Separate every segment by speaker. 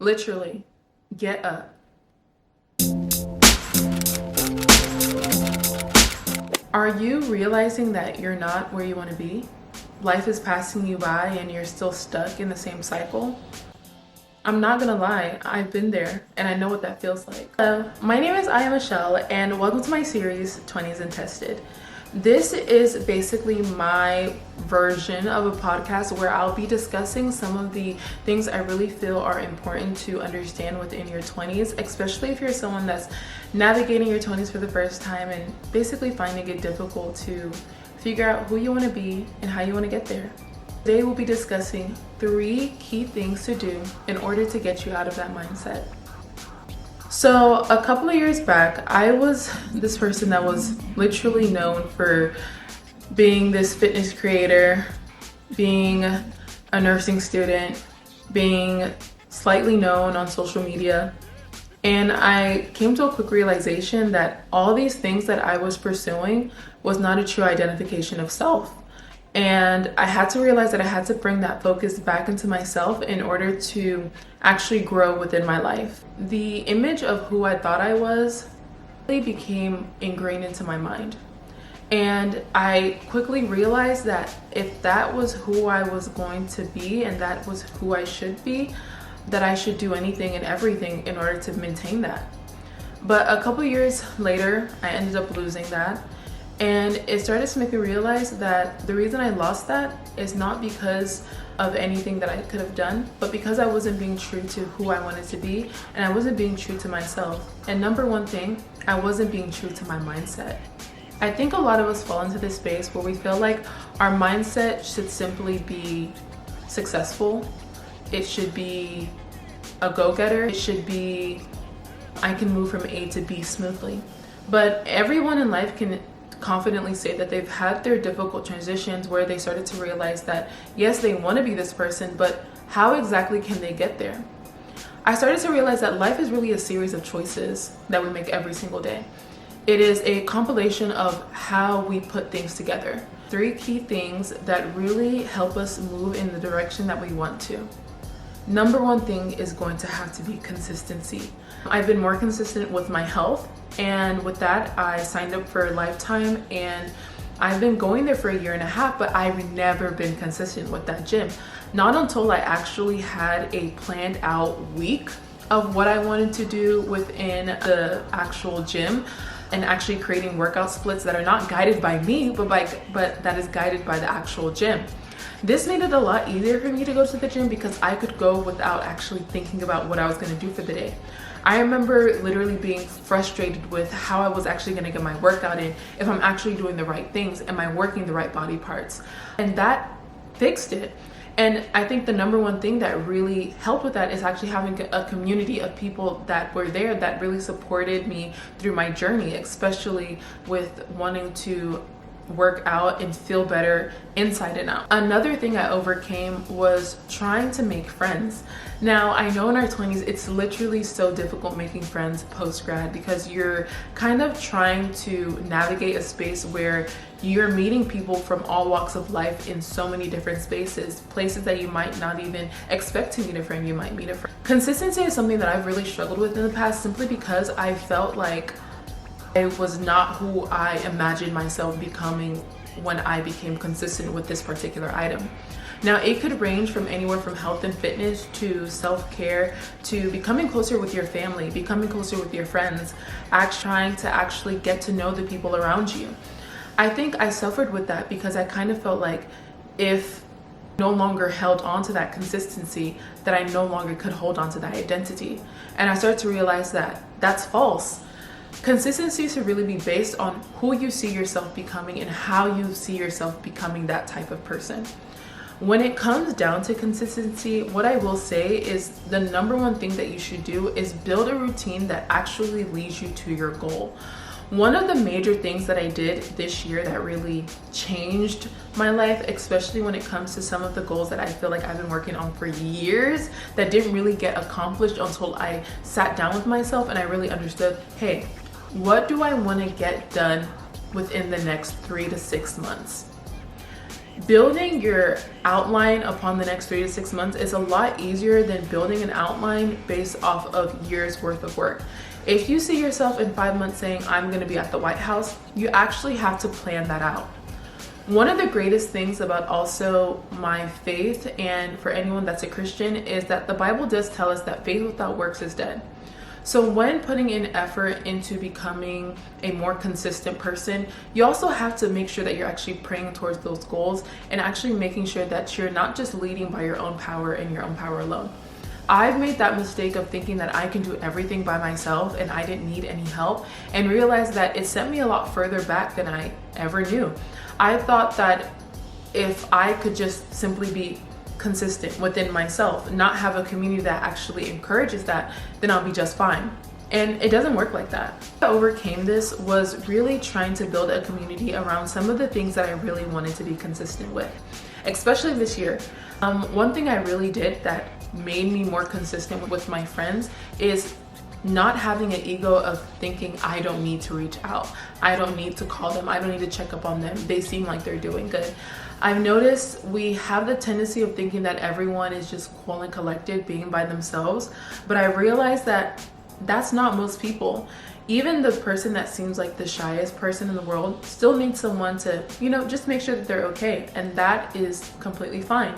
Speaker 1: Literally, get up. Are you realizing that you're not where you want to be? Life is passing you by and you're still stuck in the same cycle? I'm not gonna lie, I've been there and I know what that feels like. Hello, my name is Aya Michelle and welcome to my series 20's and Tested. This is basically my version of a podcast where I'll be discussing some of the things I really feel are important to understand within your 20's, especially if you're someone that's navigating your 20's for the first time and basically finding it difficult to figure out who you want to be and how you want to get there. Today we'll be discussing 3 key things to do in order to get you out of that mindset. So a couple of years back, I was this person that was literally known for being this fitness creator, being a nursing student, being slightly known on social media. And I came to a quick realization that all these things that I was pursuing was not a true identification of self. And I had to realize that I had to bring that focus back into myself in order to actually grow within my life. The image of who I thought I was really became ingrained into my mind. And I quickly realized that if that was who I was going to be and that was who I should be, that I should do anything and everything in order to maintain that. But a couple years later, I ended up losing that. And it started to make me realize that the reason I lost that is not because of anything that I could have done, but because I wasn't being true to who I wanted to be and I wasn't being true to myself. And number one thing, I wasn't being true to my mindset. I think a lot of us fall into this space where we feel like our mindset should simply be successful. It should be a go-getter. It should be, I can move from A to B smoothly. But everyone in life can confidently say that they've had their difficult transitions where they started to realize that yes, they want to be this person, but how exactly can they get there? I started to realize that life is really a series of choices that we make every single day. It is a compilation of how we put things together. 3 key things that really help us move in the direction that we want to. Number one thing is going to have to be consistency. I've been more consistent with my health, and with that I signed up for Lifetime and I've been going there for 1.5 years, but I've never been consistent with that gym. Not until I actually had a planned out week of what I wanted to do within the actual gym and actually creating workout splits that are not guided by me, but that is guided by the actual gym. This made it a lot easier for me to go to the gym because I could go without actually thinking about what I was going to do for the day. I remember literally being frustrated with how I was actually going to get my workout in, if I'm actually doing the right things, am I working the right body parts? And that fixed it. And I think the number one thing that really helped with that is actually having a community of people that were there that really supported me through my journey, especially with wanting to work out and feel better inside and out. Another thing I overcame was trying to make friends. Now, I know in our 20's, it's literally so difficult making friends post-grad because you're kind of trying to navigate a space where you're meeting people from all walks of life in so many different spaces, places that you might not even expect to meet a friend, you might meet a friend. Consistency is something that I've really struggled with in the past simply because I felt like I was not who I imagined myself becoming when I became consistent with this particular item. Now, it could range from anywhere from health and fitness to self-care to becoming closer with your family, becoming closer with your friends, trying to actually get to know the people around you. I think I suffered with that because I kind of felt like if I no longer held on to that consistency, that I no longer could hold on to that identity. And I started to realize that that's false. Consistency should really be based on who you see yourself becoming and how you see yourself becoming that type of person. When it comes down to consistency, what I will say is the number one thing that you should do is build a routine that actually leads you to your goal. One of the major things that I did this year that really changed my life, especially when it comes to some of the goals that I feel like I've been working on for years that didn't really get accomplished until I sat down with myself and I really understood, hey, what do I want to get done within the next 3 to 6 months? Building your outline upon the next 3 to 6 months is a lot easier than building an outline based off of years worth of work. If you see yourself in 5 months saying, I'm going to be at the White House, you actually have to plan that out. One of the greatest things about also my faith, and for anyone that's a Christian, is that the Bible does tell us that faith without works is dead. So when putting in effort into becoming a more consistent person, you also have to make sure that you're actually praying towards those goals and actually making sure that you're not just leading by your own power and your own power alone. I've made that mistake of thinking that I can do everything by myself and I didn't need any help, and realized that it sent me a lot further back than I ever knew. I thought that if I could just simply be consistent within myself, not have a community that actually encourages that, then I'll be just fine. And it doesn't work like that. How I overcame this was really trying to build a community around some of the things that I really wanted to be consistent with, especially this year. One thing I really did that made me more consistent with my friends is not having an ego of thinking I don't need to reach out, I don't need to call them, I don't need to check up on them, they seem like they're doing good. I've noticed we have the tendency of thinking that everyone is just cool and collected, being by themselves, but I realized that that's not most people. Even the person that seems like the shyest person in the world still needs someone to, just make sure that they're okay, and that is completely fine.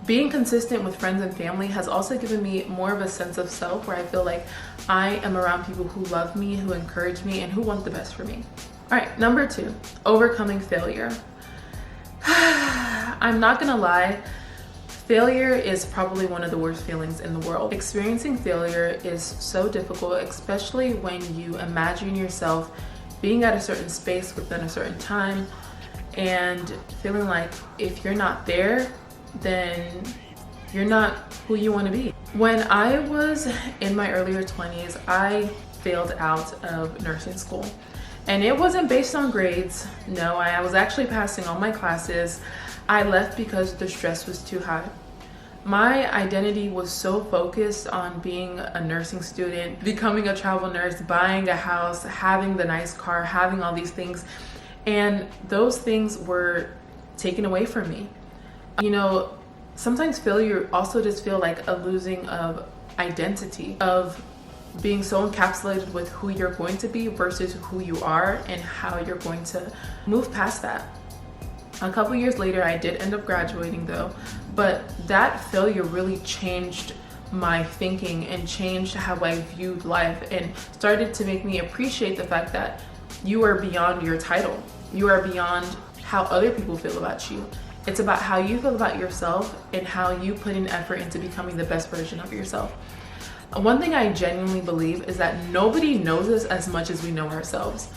Speaker 1: Being consistent with friends and family has also given me more of a sense of self, where I feel like I am around people who love me, who encourage me, and who want the best for me. All right, number 2, overcoming failure. I'm not gonna lie, failure is probably one of the worst feelings in the world. Experiencing failure is so difficult, especially when you imagine yourself being at a certain space within a certain time and feeling like if you're not there, then you're not who you want to be. When I was in my earlier 20s, I failed out of nursing school. And it wasn't based on grades. No, I was actually passing all my classes. I left because the stress was too high. My identity was so focused on being a nursing student, becoming a travel nurse, buying a house, having the nice car, having all these things. And those things were taken away from me. Sometimes failure also just feel like a losing of identity, of being so encapsulated with who you're going to be versus who you are and how you're going to move past that. A couple years later, I did end up graduating though, but that failure really changed my thinking and changed how I viewed life and started to make me appreciate the fact that you are beyond your title. You are beyond how other people feel about you. It's about how you feel about yourself and how you put in effort into becoming the best version of yourself. One thing I genuinely believe is that nobody knows us as much as we know ourselves.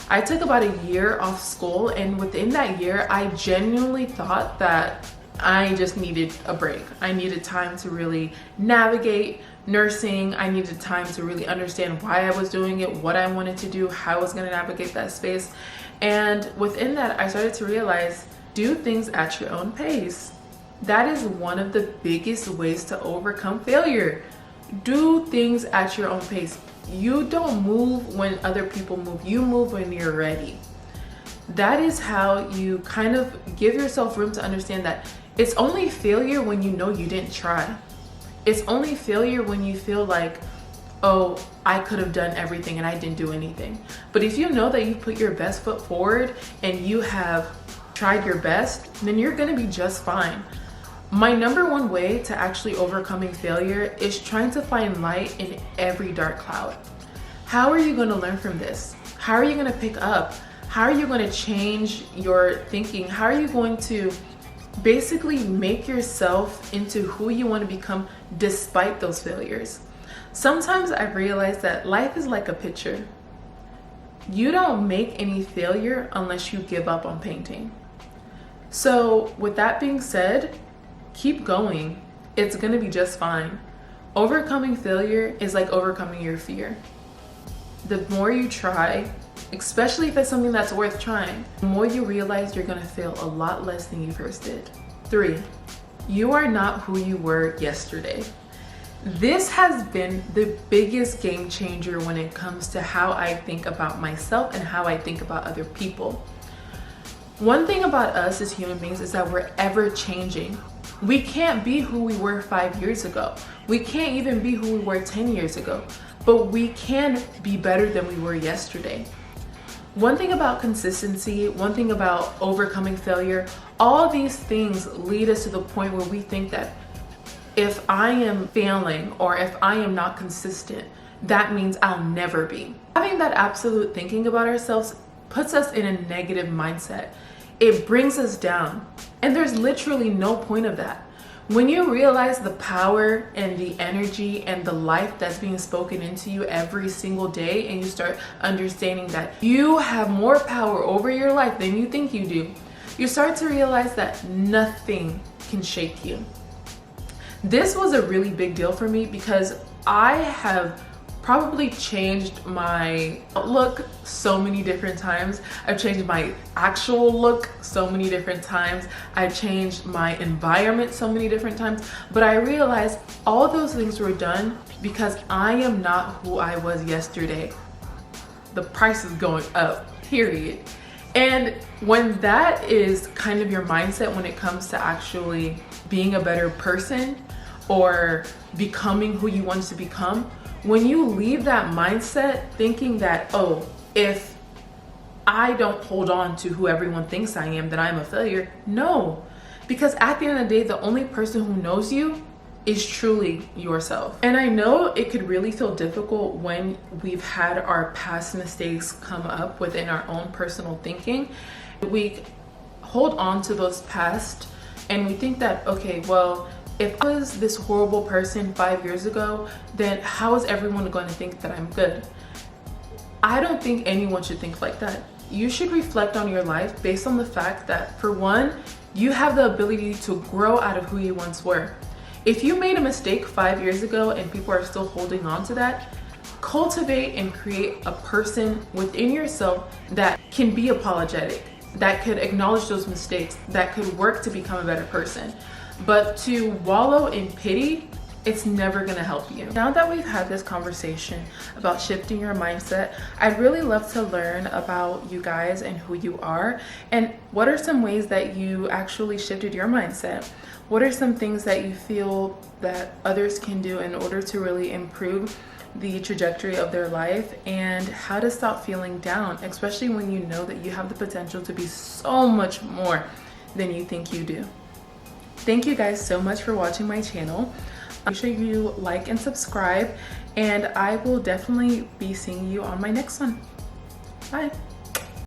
Speaker 1: I took about a year off school, and within that year, I genuinely thought that I just needed a break. I needed time to really navigate nursing. I needed time to really understand why I was doing it, what I wanted to do, how I was going to navigate that space. And within that, I started to realize, do things at your own pace. That is one of the biggest ways to overcome failure. Do things at your own pace. You don't move when other people move. You move when you're ready. That is how you kind of give yourself room to understand that it's only failure when you know you didn't try. It's only failure when you feel like, oh, I could have done everything and I didn't do anything. But if you know that you put your best foot forward and you have tried your best, then you're gonna be just fine. My number one way to actually overcoming failure is trying to find light in every dark cloud. How are you going to learn from this? How are you going to pick up? How are you going to change your thinking? How are you going to basically make yourself into who you want to become despite those failures? Sometimes I've realized that life is like a picture. You don't make any failure unless you give up on painting. So with that being said, keep going. It's gonna be just fine. Overcoming failure is like overcoming your fear. The more you try, especially if it's something that's worth trying, the more you realize you're gonna fail a lot less than you first did. 3, you are not who you were yesterday. This has been the biggest game changer when it comes to how I think about myself and how I think about other people. One thing about us as human beings is that we're ever changing. We can't be who we were 5 years ago. We can't even be who we were 10 years ago, but we can be better than we were yesterday. One thing about consistency, one thing about overcoming failure, all these things lead us to the point where we think that if I am failing or if I am not consistent, that means I'll never be. Having that absolute thinking about ourselves puts us in a negative mindset. It brings us down. And there's literally no point of that. When you realize the power and the energy and the life that's being spoken into you every single day, and you start understanding that you have more power over your life than you think you do, you start to realize that nothing can shake you. This was a really big deal for me because I have probably changed my look so many different times. I've changed my actual look so many different times. I've changed my environment so many different times. But I realized all those things were done because I am not who I was yesterday. The price is going up, period. And when that is kind of your mindset when it comes to actually being a better person or becoming who you want to become, when you leave that mindset thinking that, oh, if I don't hold on to who everyone thinks I am, then I'm a failure. No, because at the end of the day, the only person who knows you is truly yourself. And I know it could really feel difficult when we've had our past mistakes come up within our own personal thinking. We hold on to those past and we think that, okay, well, if I was this horrible person 5 years ago, then how is everyone going to think that I'm good? I don't think anyone should think like that. You should reflect on your life based on the fact that, for one, you have the ability to grow out of who you once were. If you made a mistake 5 years ago and people are still holding on to that, cultivate and create a person within yourself that can be apologetic, that could acknowledge those mistakes, that could work to become a better person. But to wallow in pity, it's never gonna help you. Now that we've had this conversation about shifting your mindset, I'd really love to learn about you guys and who you are, and what are some ways that you actually shifted your mindset? What are some things that you feel that others can do in order to really improve the trajectory of their life, and how to stop feeling down, especially when you know that you have the potential to be so much more than you think you do. Thank you guys so much for watching my channel. Make sure you like and subscribe, and I will definitely be seeing you on my next one. Bye.